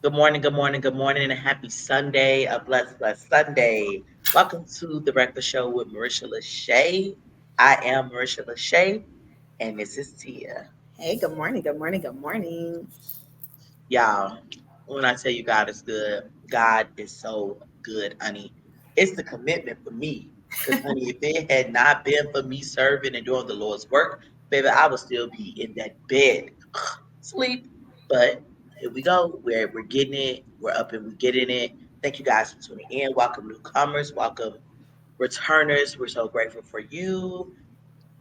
Good morning, good morning, good morning, and a happy Sunday, a blessed Sunday. Welcome to the Breakfast Show with Marisha LaShay. I am Marisha LaShay, and this is Tia. Hey, good morning, good morning, good morning. Y'all, when I tell you God is good, God is so good, honey. It's the commitment for me. Because, honey, if it had not been for me serving and doing the Lord's work, baby, I would still be in that bed, sleep. But here we go. We're getting it. We're up and we're getting it. Thank you guys for tuning in. Welcome, newcomers. Welcome, returners. We're so grateful for you.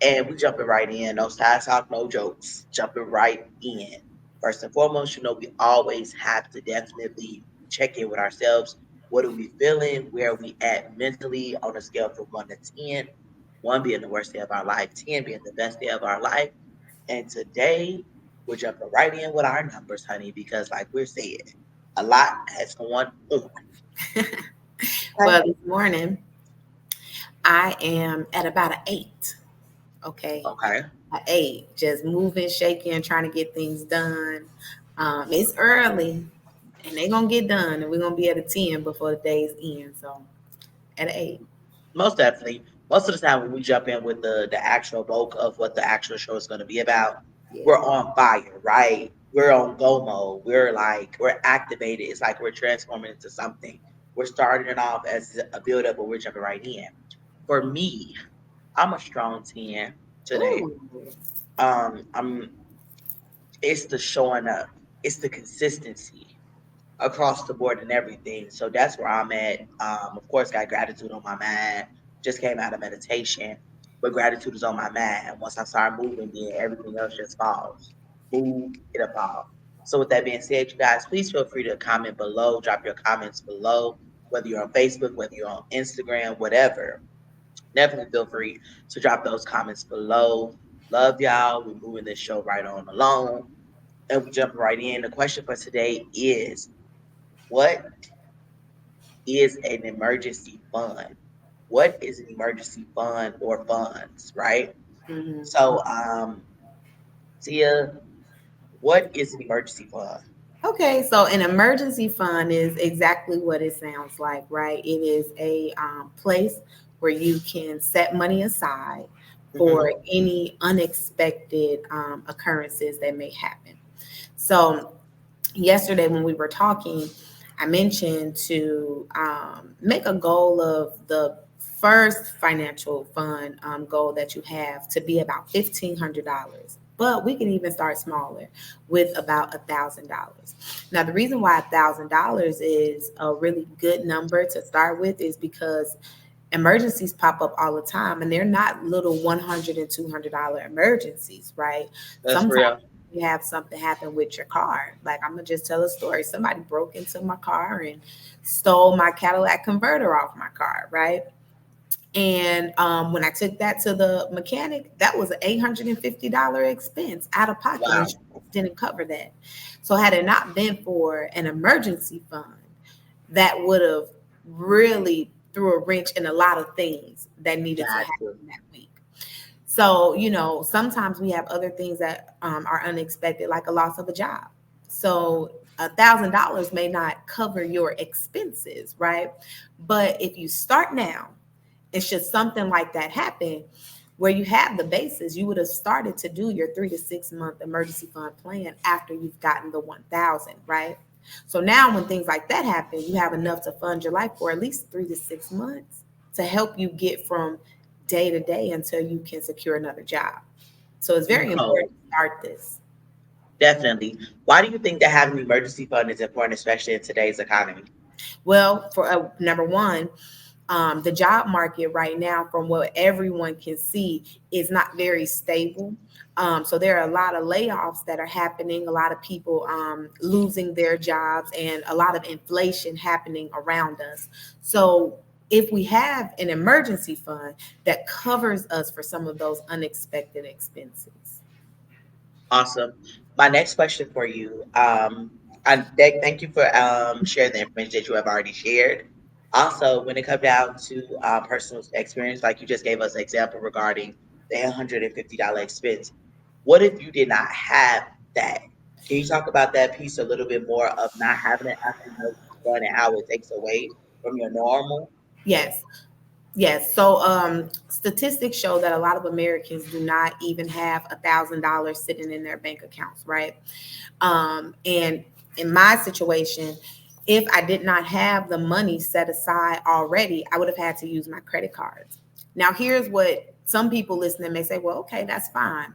And we jumping right in. No side talk, no jokes. Jumping right in. First and foremost, we always have to definitely check in with ourselves. What are we feeling? Where are we at mentally on a scale from 1 to 10? One being the worst day of our life, 10 being the best day of our life. And today we're jumping right in with our numbers, honey, because like we're saying, a lot has gone on. Okay. Well, this morning I am at about an 8. Okay, Okay. an 8, just moving, shaking, trying to get things done. It's early, and they're gonna get done, and we're gonna be at a 10 before the day's end. So, at an 8. Most definitely. Most of the time when we jump in with the actual bulk of what the actual show is going to be about, Yeah. we're on fire, right? We're on go mode. We're activated. It's like we're transforming into something. We're starting it off as a build up, but we're jumping right in. For me, I'm a strong 10 today. Ooh. I'm It's the showing up. It's the consistency across the board and everything. So that's where I'm at. Of course, got gratitude on my mind. Just came out of meditation, but gratitude is on my mind. Once I start moving, then everything else just falls. Move, it'll fall. So with that being said, you guys, please feel free to comment below. Drop your comments below, whether you're on Facebook, whether you're on Instagram, whatever. Definitely feel free to drop those comments below. Love y'all. We're moving this show right on along. And we jump right in. The question for today is, what is an emergency fund? What is an emergency fund or funds, right? Mhm. So, Tia, what is an emergency fund? Okay, so an emergency fund is exactly what it sounds like, right? It is a place where you can set money aside Hmm. for any unexpected occurrences that may happen. So, yesterday when we were talking, I mentioned to make a goal of the first financial fund goal that you have to be about $1,500. But we can even start smaller with about $1,000. Now, the reason why $1,000 is a really good number to start with is because emergencies pop up all the time, and they're not little $100 and $200 emergencies, right? That's Sometimes real. you have something happen with your car. Like, I'm gonna just tell a story. Somebody broke into my car and stole my Cadillac converter off my car, right? And when I took that to the mechanic, that was an $850 expense out of pocket. Wow. Insurance didn't cover that. So had it not been for an emergency fund, that would have really threw a wrench in a lot of things that needed to Got you. happen that week. So, sometimes we have other things that are unexpected, like a loss of a job. So, $1,000 may not cover your expenses, right? But if you start now, and should something like that happen, where you have the basis, you would have started to do your 3 to 6 month emergency fund plan after you've gotten the 1,000, right? So now when things like that happen, you have enough to fund your life for at least 3 to 6 months to help you get from day to day until you can secure another job. So it's very No, important to start this. definitely. Why do you think that having an emergency fund is important, especially in today's economy? Well, for number one, the job market right now, from what everyone can see, is not very stable. So there are a lot of layoffs that are happening, a lot of people losing their jobs, and a lot of inflation happening around us. So if we have an emergency fund that covers us for some of those unexpected expenses. Awesome. My next question for you, thank you for sharing the information that you have already shared. Also, when it comes down to personal experience, like you just gave us an example regarding the $150 expense, what if you did not have that? Can you talk about that piece a little bit more of not having an active emergency fund and how it takes away from your normal? Yes. Yes. So statistics show that a lot of Americans do not even have $1,000 sitting in their bank accounts, right? And in my situation, if I did not have the money set aside already, I would have had to use my credit cards. Now, here's what some people listening may say, well, okay, that's fine.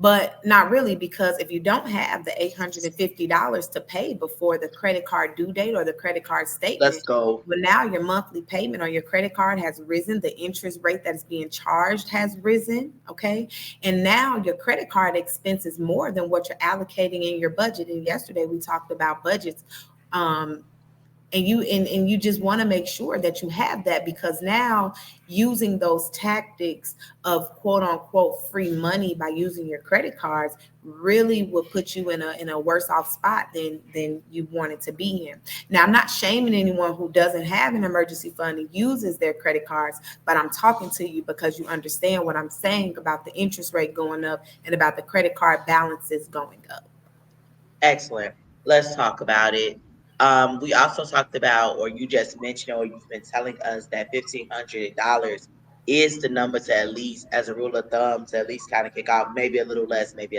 But not really, because if you don't have the $850 to pay before the credit card due date or the credit card Let's statement, go. well, now your monthly payment on your credit card has risen. The interest rate that is being charged has risen. Okay. And now your credit card expense is more than what you're allocating in your budget. And yesterday we talked about budgets. Um, and you just want to make sure that you have that, because now using those tactics of quote unquote free money by using your credit cards really will put you in a worse off spot than you wanted to be in. Now, I'm not shaming anyone who doesn't have an emergency fund and uses their credit cards, but I'm talking to you because you understand what I'm saying about the interest rate going up and about the credit card balances going up. Excellent. Let's talk about it. We also talked about, or you just mentioned, or you've been telling us that $1,500 is the number to at least, as a rule of thumb, to at least kind of kick off, maybe a little less, maybe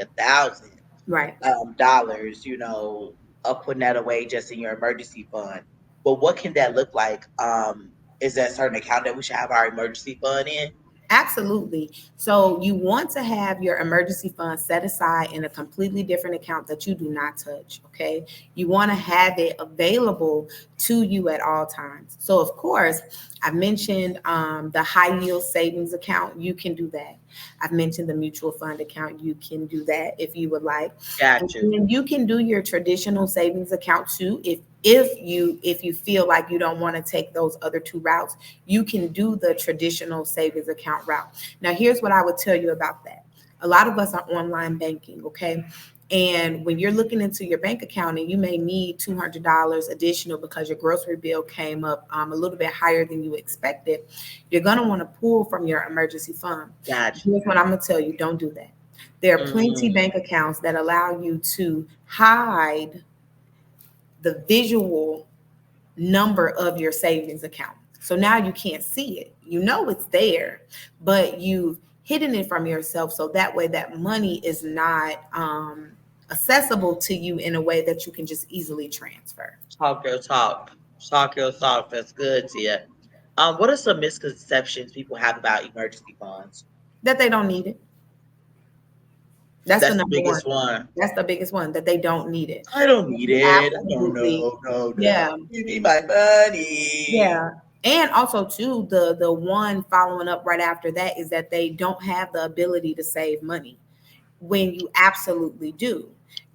Right. $1,000, of putting that away just in your emergency fund. But what can that look like? Is there a certain account that we should have our emergency fund in? Absolutely. So you want to have your emergency fund set aside in a completely different account that you do not touch. Okay. You want to have it available to you at all times. So, of course, I've mentioned the high yield savings account. You can do that. I've mentioned the mutual fund account. You can do that if you would like. And Got you. then you can do your traditional savings account too. If you feel like you don't want to take those other two routes, you can do the traditional savings account route. Now, here's what I would tell you about that. A lot of us are online banking, okay? And when you're looking into your bank account and you may need $200 additional because your grocery bill came up a little bit higher than you expected, you're going to want to pull from your emergency fund. Got you. Here's what I'm going to tell you: don't do that. There are plenty Mm, bank accounts that allow you to hide the visual number of your savings account. So now you can't see it. You know it's there, but you've hidden it from yourself. So that way, that money is not accessible to you in a way that you can just easily transfer. talk your talk. Talk your talk. That's good, Tia. What are some misconceptions people have about emergency funds? That they don't need it. That's the That's the number one. biggest one. That's the biggest one, that they don't need it. I don't need it. I don't Absolutely. know. No, Yeah. no. Give me my money. Yeah. And also too, the one following up right after that is that they don't have the ability to save money, when you absolutely do.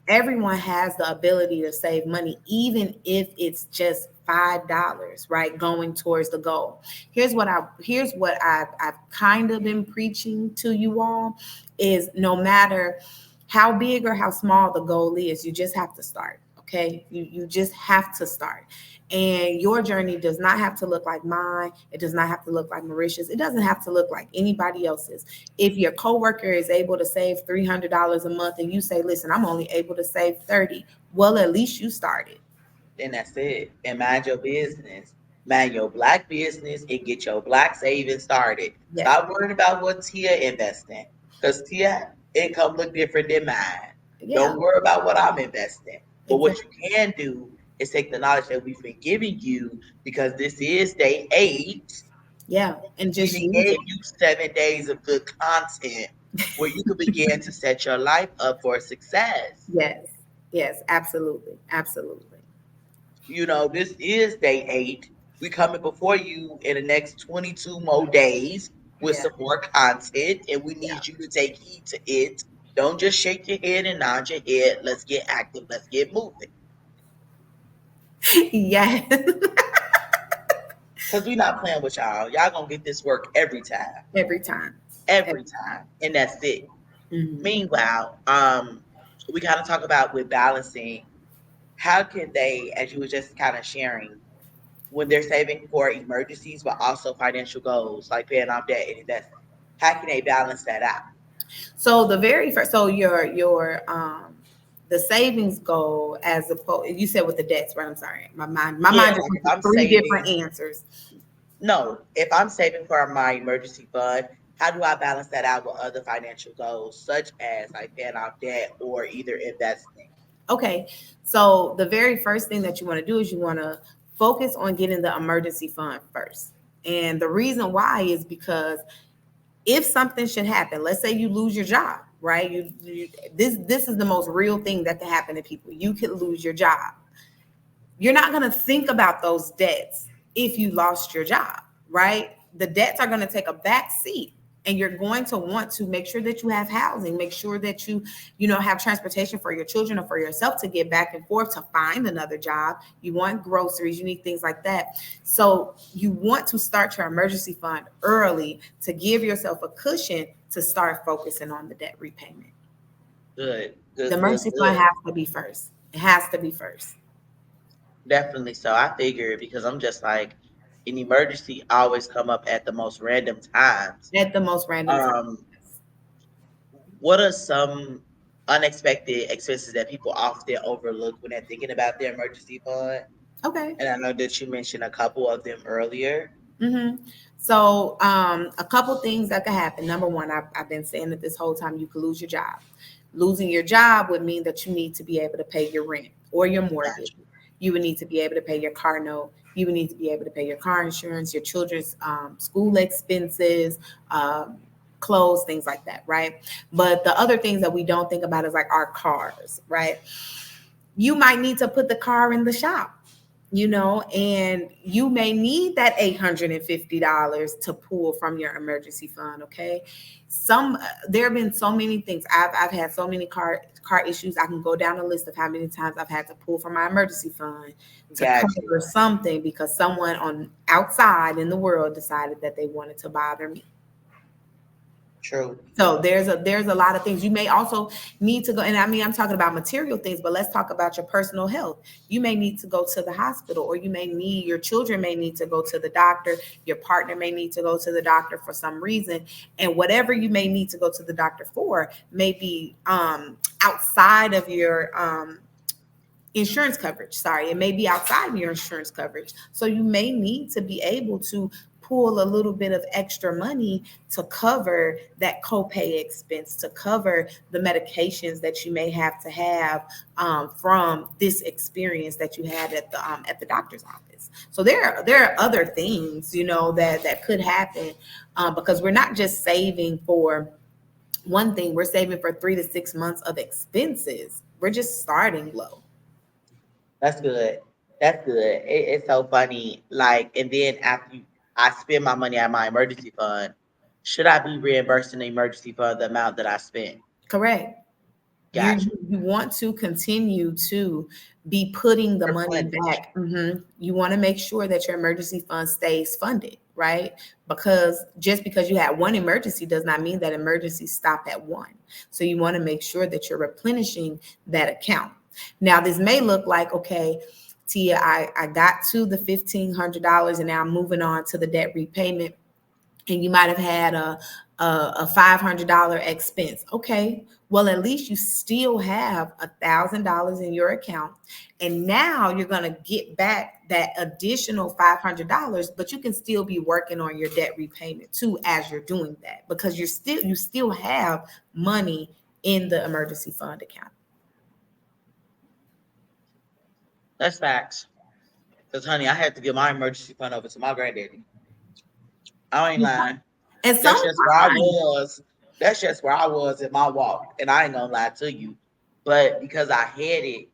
Everyone has the ability to save money, even if it's just $5, right? Going towards the goal. Here's what I've kind of been preaching to you all is, no matter how big or how small the goal is, you just have to start. Okay. You just have to start. And your journey does not have to look like mine. It does not have to look like Marisha's. It doesn't have to look like anybody else's. If your coworker is able to save $300 a month and you say, listen, I'm only able to save 30, well, at least you started. Then that's it. And mind your business. Mind your black business and get your black savings started. Yes. Stop worrying about what Tia investing. Because Tia income look different than mine. Yeah, Don't worry about what I'm investing. But what exactly. you can do is take the knowledge that we've been giving you, because this is day 8. Yeah. And We just done use gave it. you 7 days of good content where you can begin to set your life up for success. Yes. Yes. Absolutely. Absolutely. This is day 8. We coming before you in the next 22 more days with Yeah. some more content, and we Yeah. need you to take heed to it. Don't just shake your head and nod your head. Let's get active. Let's get moving. Yes. Because we not playing with y'all. Y'all gonna get this work every time. Every time. Every Every time. And that's it. time. Meanwhile, we kind of talk about with balancing, how can they, as you were just kind of sharing, when they're saving for emergencies, but also financial goals like paying off debt and investing, how can they balance that out? So the very first, so your The savings goal, as opposed, you said with the debts, right? I'm sorry, my mind Yeah, just like went if to I'm three different saving, answers. no, if I'm saving for my emergency fund, how do I balance that out with other financial goals, such as like paying off debt or either investing? Okay, so the very first thing that you want to do is you want to focus on getting the emergency fund first. And the reason why is because if something should happen, let's say you lose your job, right? This is the most real thing that can happen to people. You could lose your job. You're not going to think about those debts if you lost your job, right? The debts are going to take a back seat, and you're going to want to make sure that you have housing, make sure that you have transportation for your children or for yourself to get back and forth to find another job. You want groceries, you need things like that. So you want to start your emergency fund early to give yourself a cushion to start focusing on the debt repayment. Good, The good, good, emergency fund good. has to be first. It has to be first. Definitely so. I figured because I'm just like an emergency always come up at the most random times. At the most random time. Um, what are some unexpected expenses that people often overlook when they're thinking about their emergency fund? Okay. And I know that you mentioned a couple of them earlier. hmm So, a couple things that could happen. Number one, I've been saying that this whole time, you could lose your job. Losing your job would mean that you need to be able to pay your rent or your mortgage. Gotcha. You would need to be able to pay your car note. You would need to be able to pay your car insurance, your children's school expenses, clothes, things like that, right? But the other things that we don't think about is like our cars, right? You might need to put the car in the shop, and you may need that $850 to pull from your emergency fund. Okay. There have been so many things. I've had so many car issues. I can go down a list of how many times I've had to pull from my emergency fund to Got you. cover something because someone on outside in the world decided that they wanted to bother me. True. So there's a lot of things you may also need to go. And I mean, I'm talking about material things, but let's talk about your personal health. You may need to go to the hospital, or your children may need to go to the doctor. Your partner may need to go to the doctor for some reason. And whatever you may need to go to the doctor for may be outside of your insurance coverage. Sorry, it may be outside of your insurance coverage. So you may need to be able to pull a little bit of extra money to cover that copay expense, to cover the medications that you may have to have from this experience that you had at the doctor's office. So there are other things that could happen because we're not just saving for one thing. We're saving for 3 to 6 months of expenses. We're just starting low. That's good. That's good. It's so funny. Like, and then after I spend my money at my emergency fund, should I be reimbursing the emergency fund the amount that I spent? Correct. You Gotcha. you want to continue to be putting the money Replenish. back. You want to make sure that your emergency fund stays funded, right? Because just because you had one emergency does not mean that emergencies stop at one. So you want to make sure that you're replenishing that account. Now, this may look like, okay, Tia, I got to the $1,500 and now I'm moving on to the debt repayment, and you might have had a $500 expense. Okay, well, at least you still have $1,000 in your account, and now you're going to get back that additional $500, but you can still be working on your debt repayment too as you're doing that, because you still have money in the emergency fund account. That's facts. Because, honey, I had to give my emergency fund over to my granddaddy. I ain't lying. And That's just where I sometimes, was. That's just where I was in my walk. And I ain't gonna lie to you. But because I had it,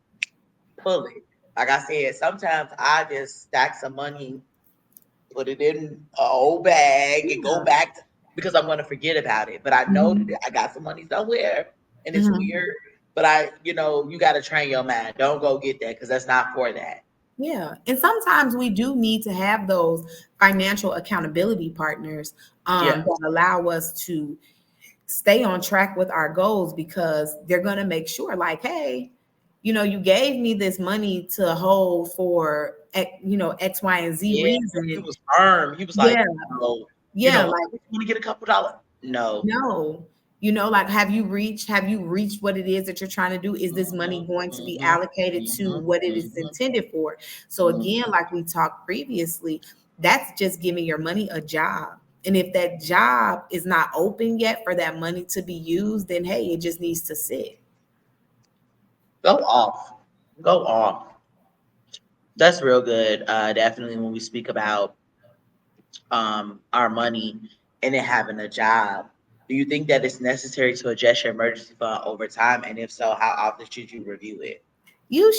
pull it. Like I said, sometimes I just stack some money, put it in an old bag, and go yeah. back because I'm gonna forget about it. But I know Mhm. that I got some money somewhere, and it's Mhm. weird. But you got to train your mind. Don't go get that because that's not for that. Yeah. And sometimes we do need to have those financial accountability partners Yeah, that allow us to stay on track with our goals, because they're going to make sure, like, hey, you gave me this money to hold for, X, Y, and Z yeah. He reason. was firm. He was like, Yeah. no, Yeah. I Like, just want to get a couple dollars. No, no. Like, have you reached what it is that you're trying to do? Is this money Mhm, going to be mhm, allocated to mhm, what it is mhm, intended for? So again, mhm. like we talked previously, that's just giving your money a job. And if that job is not open yet for that money to be used, then hey, it just needs to sit. Go off. Go off. That's real good. Definitely when we speak about our money and then having a job. Do you think that it's necessary to adjust your emergency fund over time? And if so, how often should you review it? You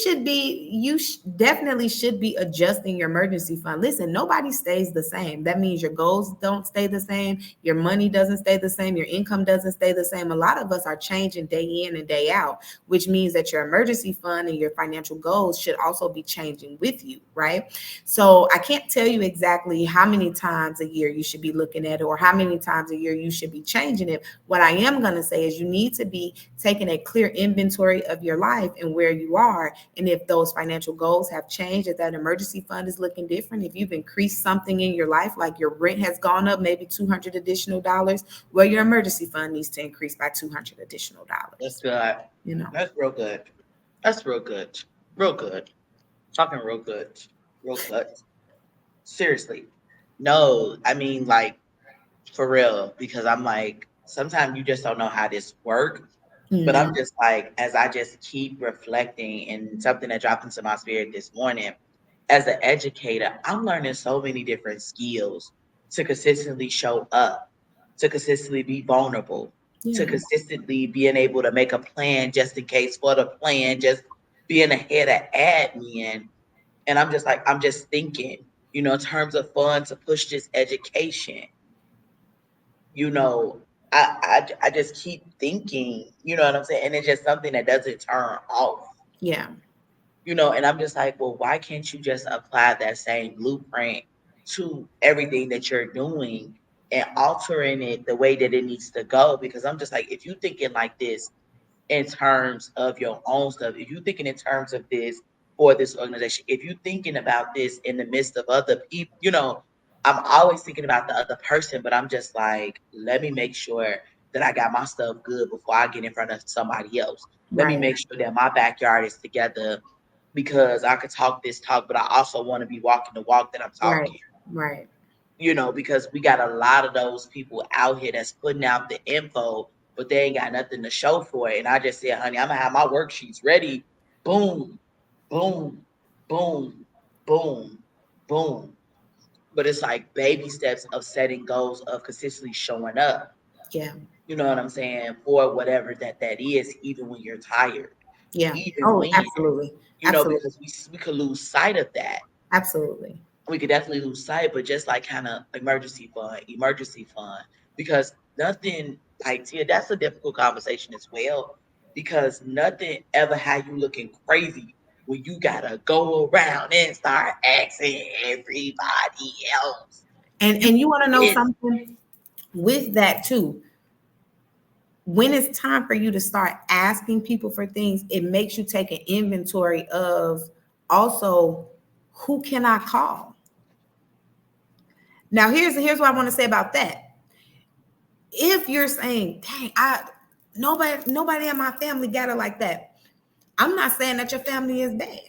definitely should be adjusting your emergency fund. Listen, nobody stays the same. That means your goals don't stay the same, your money doesn't stay the same, your income doesn't stay the same. A lot of us are changing day in and day out, which means that your emergency fund and your financial goals should also be changing with you, right? So I can't tell you exactly how many times a year you should be looking at it or how many times a year you should be changing it. What I am going to say is you need to be taking a clear inventory of your life and where you are. And if those financial goals have changed, if that emergency fund is looking different, if you've increased something in your life, like your rent has gone up maybe $200 additional dollars, well, your emergency fund needs to increase by $200 additional That's dollars. good. You know, That's real good. That's real good. Real good. Talking real good. Real good. Seriously. No, I mean like for real, because I'm like, sometimes you just don't know how this work. But I'm mm, just like, as I just keep reflecting and something that dropped into my spirit this morning, as an educator, I'm learning so many different skills to consistently show up, to consistently be vulnerable, to yeah, consistently being able to make a plan just in case for the plan, just being ahead of admin. And I'm just like, I'm just thinking, in terms of fun to push this education, you know, I just keep thinking, you know what I'm saying? And it's just something that doesn't turn off, yeah, and I'm just like, well, why can't you just apply that same blueprint to everything that you're doing and altering it the way that it needs to go? Because I'm just like, if you thinking like this in terms of your own stuff, if you're thinking in terms of this for this organization, if you're thinking about this in the midst of other people, I'm always thinking about the other person, but I'm just like, let me make sure that I got my stuff good before I get in front of somebody else. Let me right, make sure that my backyard is together because I could talk this talk, but I also want to be walking the walk that I'm right, talking. right, Because we got a lot of those people out here that's putting out the info, but they ain't got nothing to show for it. And I just said, honey, I'm gonna have my worksheets ready. Boom, boom, boom, boom, boom. But it's like baby steps of setting goals of consistently showing up. yeah, You know what I'm saying? For whatever that is, even when you're tired, yeah. even Oh, when, absolutely, absolutely, because we could lose sight of that. absolutely. We could definitely lose sight, but just like kind of emergency fund, because nothing like Tia, that's a difficult conversation as well, because nothing ever had you looking crazy when you gotta go around and start asking everybody else. You And you want to know it's something with that too? When it's time for you to start asking people for things, it makes you take an inventory of also who can I call. Now, here's what I want to say about that. If you're saying, "Dang, I nobody in my family got it like that," I'm not saying that your family is bad.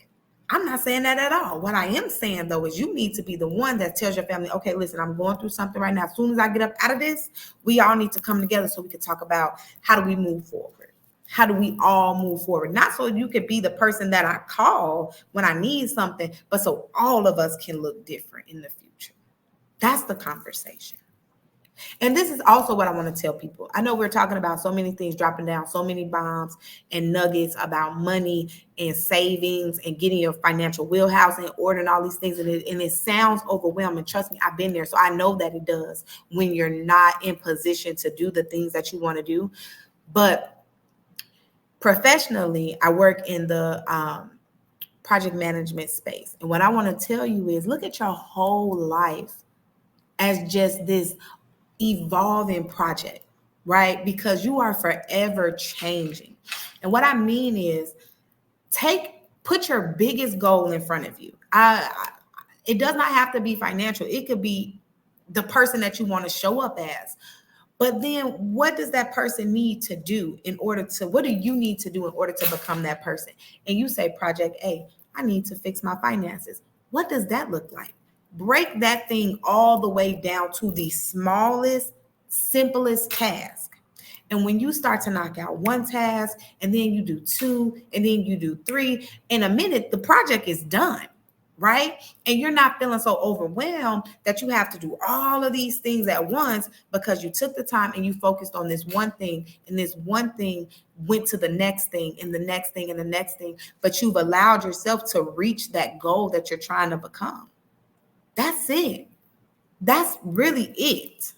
I'm not saying that at all. What I am saying though is you need to be the one that tells your family, okay, listen, I'm going through something right now. As soon as I get up out of this, we all need to come together so we can talk about how do we move forward. How do we all move forward? Not so you could be the person that I call when I need something, but so all of us can look different in the future. That's the conversation. And this is also what I want to tell people. I know we're talking about so many things dropping down, so many bombs and nuggets about money and savings and getting your financial wheelhouse in order and all these things. And it sounds overwhelming. Trust me, I've been there. So I know that it does when you're not in position to do the things that you want to do. But professionally, I work in the project management space. And what I want to tell you is look at your whole life as just this evolving project, right? Because you are forever changing. And what I mean is put your biggest goal in front of you. It does not have to be financial. It could be the person that you want to show up as. But then what does that person need to do in order to, what do you need to do in order to become that person? And you say, Project A, I need to fix my finances. What does that look like? Break that thing all the way down to the smallest, simplest task. And when you start to knock out one task, and then you do two, and then you do three, in a minute, the project is done, right? And you're not feeling so overwhelmed that you have to do all of these things at once, because you took the time and you focused on this one thing, and this one thing went to the next thing and the next thing and the next thing, but you've allowed yourself to reach that goal that you're trying to become. That's it. That's really it.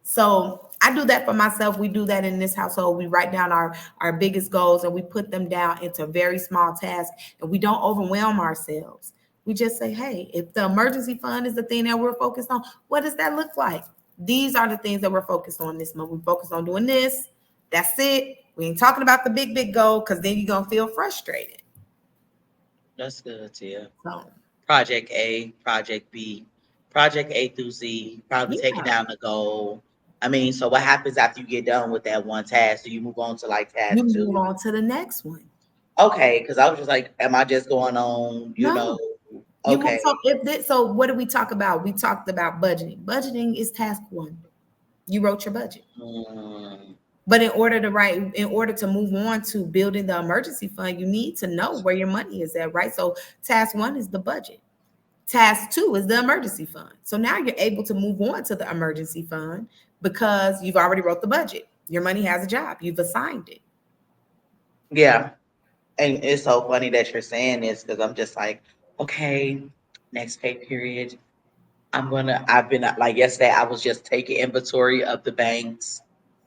So I do that for myself. We do that in this household. We write down our biggest goals and we put them down into very small tasks, and we don't overwhelm ourselves. We just say, hey, if the emergency fund is the thing that we're focused on, what does that look like? These are the things that we're focused on this month. We're focused on doing this. That's it. We ain't talking about the big goal, because then you're going to feel frustrated. That's good, Tia. So, Project A, Project B, Project A through Z, probably taking yeah, down the goal. I mean, so what happens after you get done with that one task? Do you move on to like you task move two? on to the next one. Okay, because I was just like, am I just going on, No. You want, okay. so if this, so what did we talk about? We talked about budgeting. Budgeting is task one. You wrote your budget. Mm, But in order to move on to building the emergency fund, you need to know where your money is at, right? So task one is the budget. Task two is the emergency fund. So now you're able to move on to the emergency fund because you've already wrote the budget. Your money has a job. You've assigned it. yeah. And it's so funny that you're saying this because I'm just like, okay, next pay period. I've been like yesterday, I was just taking inventory of the banks.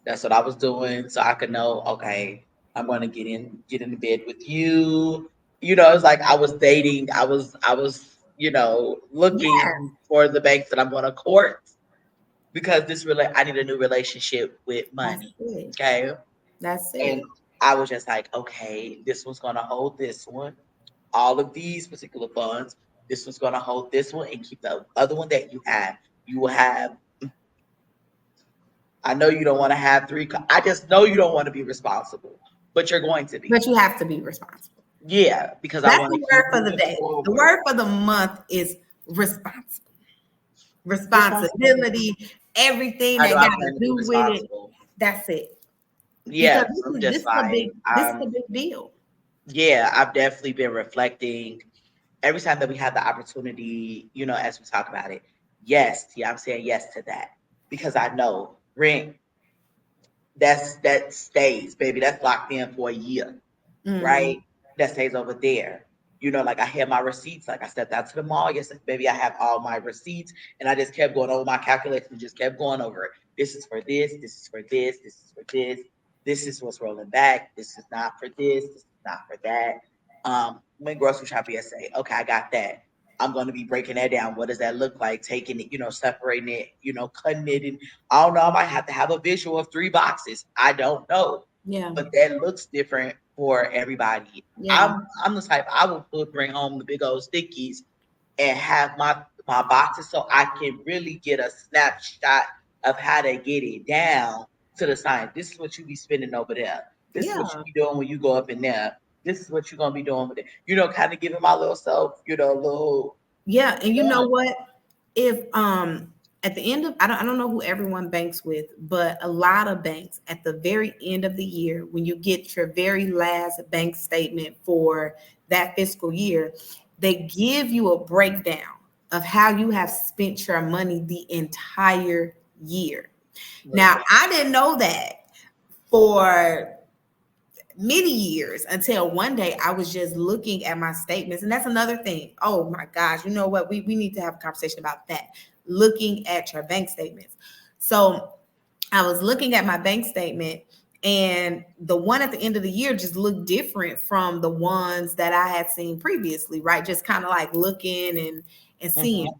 That's what I was doing. So I could know, okay, I'm gonna get in the bed with you. It's like I was dating, Yeah, looking for the banks that I'm gonna court because I need a new relationship with that's money. it. Okay. That's And it. I was just like, okay, this one's gonna hold this one, all of these particular funds. This one's gonna hold this one and keep the other one that you have. You will have. I know you don't want to have three. I just know you don't want to be responsible, but you're going to be. But you have to be responsible. Yeah, because I That's want the to keep word for the moving day. The forward. word for the month is responsible. Responsibility. Responsibility, everything How do that I got to plan to be do with it. responsible? That's it. Because Yes, I'm this just is a like big this is a big deal. yeah, I've definitely been reflecting every time that we have the opportunity, as we talk about it. Yes, yeah, I'm saying yes to that because I know rent that stays, baby. That's locked in for a year, Hmm. right? That stays over there. Like I had my receipts. Like I stepped out to the mall yesterday, baby. I have all my receipts, and I just kept going over my calculations and just kept going over it. This is for this. This is for this. This is for this. This is what's rolling back. This is not for this. This is not for that. Went grocery shopping yesterday. Okay, I got that. I'm going to be breaking that down. What does that look like? Taking it, separating it, cutting it. And I don't know. I might have to have a visual of 3 boxes. I don't know, Yeah. but that looks different for everybody. Yeah. I'm the type I will bring home the big old stickies and have my boxes so I can really get a snapshot of how to get it down to the sign. This is what you be spending over there. This is what you Yeah. be doing when you go up in there. This is what you're gonna be doing with it. Kind of giving my little self, a little Yeah. And you know fun. what? If at the end of, I don't know who everyone banks with, but a lot of banks at the very end of the year, when you get your very last bank statement for that fiscal year, they give you a breakdown of how you have spent your money the entire year. Now, I didn't know that for many years, until one day I was just looking at my statements. And that's another thing. Oh my gosh, you know what? We need to have a conversation about that. Looking at your bank statements. So I was looking at my bank statement, and the one at the end of the year just looked different from the ones that I had seen previously, right? Just kind of like looking and seeing. Mhm.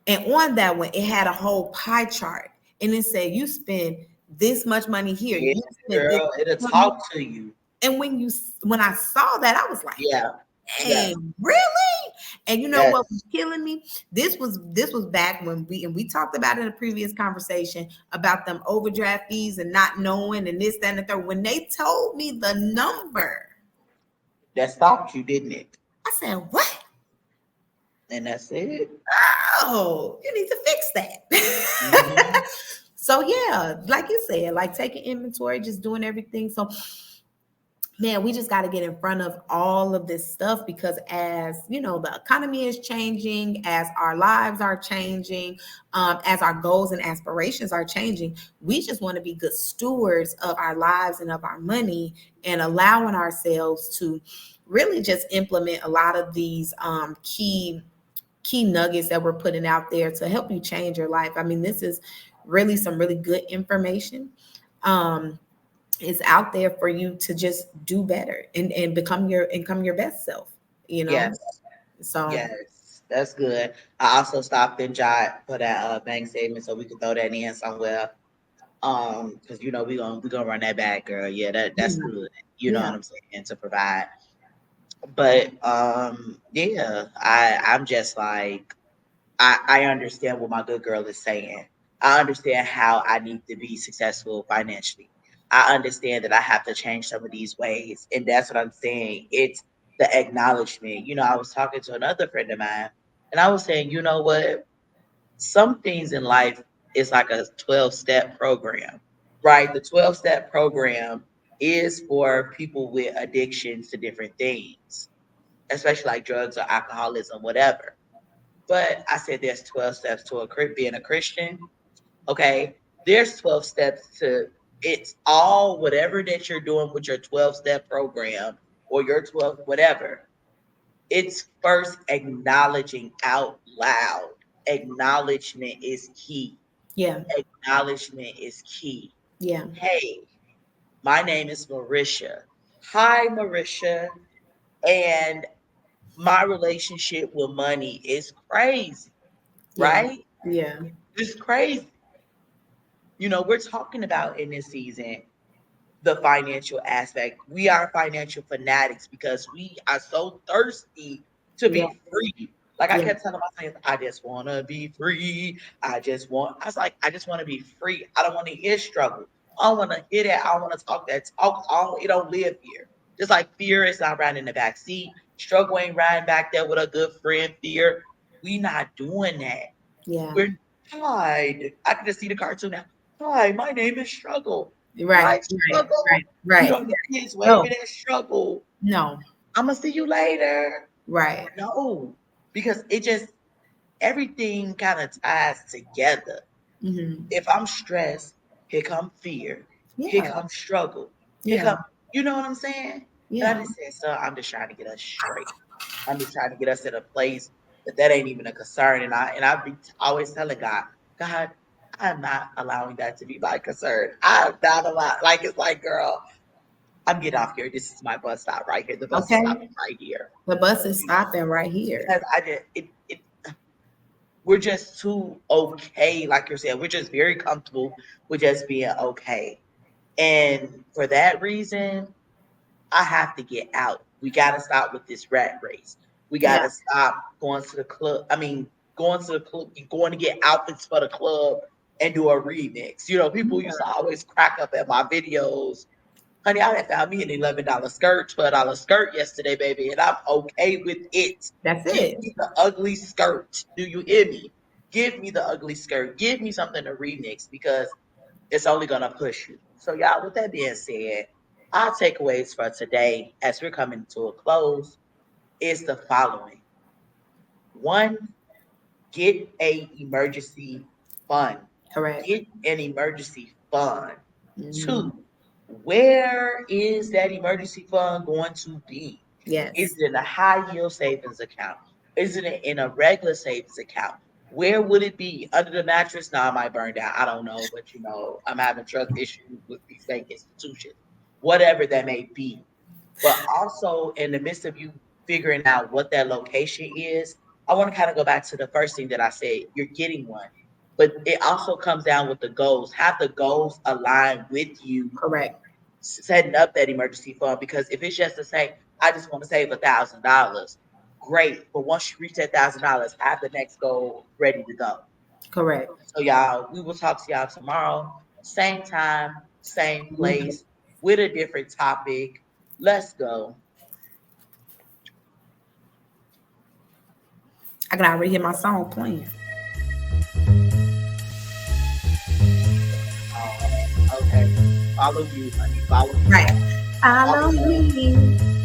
And on that one, it had a whole pie chart, and it said you spend this much money here, Yeah, you spend this girl, it'll much money. talk to you. And when I saw that, I was like, Yeah. Yeah. Dang, really? And you know what was Yes. killing me? This was back when we talked about in a previous conversation about them overdraft fees and not knowing and this, that, and the third. When they told me the number, That stopped you, didn't it? I said, "What? And that's it. Oh, you need to fix Hmm. that." So yeah, like you said, like taking inventory, just doing everything. So man, we just got to get in front of all of this stuff because as you know, the economy is changing, as our lives are changing, as our goals and aspirations are changing, we just want to be good stewards of our lives and of our money and allowing ourselves to really just implement a lot of these key nuggets that we're putting out there to help you change your life. I mean, this is really some really good information. Um, is out there for you to just do better and become your best self, you know? Yes. So Yes. That's good. I also stopped and jot for that bank statement so we can throw that in somewhere. Because we gonna run that back, girl. Yeah, that's yeah, good. You know yeah, what I'm saying, to provide. But yeah, I'm just like I understand what my good girl is saying. I understand how I need to be successful financially. I understand that I have to change some of these ways. And that's what I'm saying. It's the acknowledgement. I was talking to another friend of mine and I was saying, you know what? Some things in life is like a 12-step program, right? The 12-step program is for people with addictions to different things, especially like drugs or alcoholism, whatever. But I said there's 12 steps to being a Christian. Okay. There's 12 steps to it's all whatever that you're doing with your 12-step program or your 12, whatever. It's first acknowledging out loud. Acknowledgement is key. yeah, Acknowledgement is key. yeah, Hey, my name is Marisha. Hi, Marisha. And my relationship with money is crazy, yeah, right? yeah, It's crazy. We're talking about in this season the financial aspect. We are financial fanatics because we are so thirsty to yeah, be free. Like I yeah, kept telling myself, I just want to be free. I was like, I just want to be free. I don't want to hear struggle. I don't want to hear that. I don't want to talk that talk. It don't live here. Just like fear is not riding in the back seat. Struggle ain't riding back there with a good friend. Fear. We not doing that. yeah. We're tied. I can just see the cartoon now. Hi, my name is Struggle. Right, Hi, right, right, Struggle. right. The kids No, waving at Struggle. no, I'm gonna see you later. right. No, because everything kind of ties together. Hmm. If I'm stressed, here come fear. Here Yeah, comes struggle. Here yeah, come, you know what I'm saying? And I yeah. just said, son, I'm just trying to get us straight. I'm just trying to get us in a place that ain't even a concern. And I be always telling God, God, I'm not allowing that to be my concern. I'm not allowed. Like it's like, girl, I'm getting off here. This is my bus stop right here. The bus is stopping Okay. right here. The bus is stopping right here. Because I just we're just too okay. Like you're saying, we're just very comfortable with just being okay. And for that reason, I have to get out. We got to stop with this rat race. We got Yeah, to stop going to the club. I mean, going to the club, going to get outfits for the club and do a remix. People used to always crack up at my videos. Honey, I had found me an $11 skirt, $12 skirt yesterday, baby, and I'm okay with it. that's Give it. me the ugly skirt. Do you hear me? Give me the ugly skirt. Give me something to remix because it's only going to push you. So, y'all, with that being said, our takeaways for today, as we're coming to a close, is the following. One, get a emergency fund. Correct. Get an emergency fund. Hmm. Two, where is that emergency fund going to be? Is Yes. it in a high yield savings account? Is it in a regular savings account? Where would it be? Under the mattress? Now I might burn down. I don't know, but I'm having trust issues with these bank institutions, whatever that may be. But also in the midst of you figuring out what that location is, I want to kind of go back to the first thing that I said. You're getting one. But it also comes down with the goals. Have the goals align with you Correct. setting up that emergency fund, because if it's just to say, I just want to save $1,000, great. But once you reach that $1,000, have the next goal ready to go. Correct. So y'all, we will talk to y'all tomorrow, same time, same place, with a different topic. Let's go. I can already hear my song playing. Okay. Follow you, honey. Follow me. Right. Follow Follow me. me.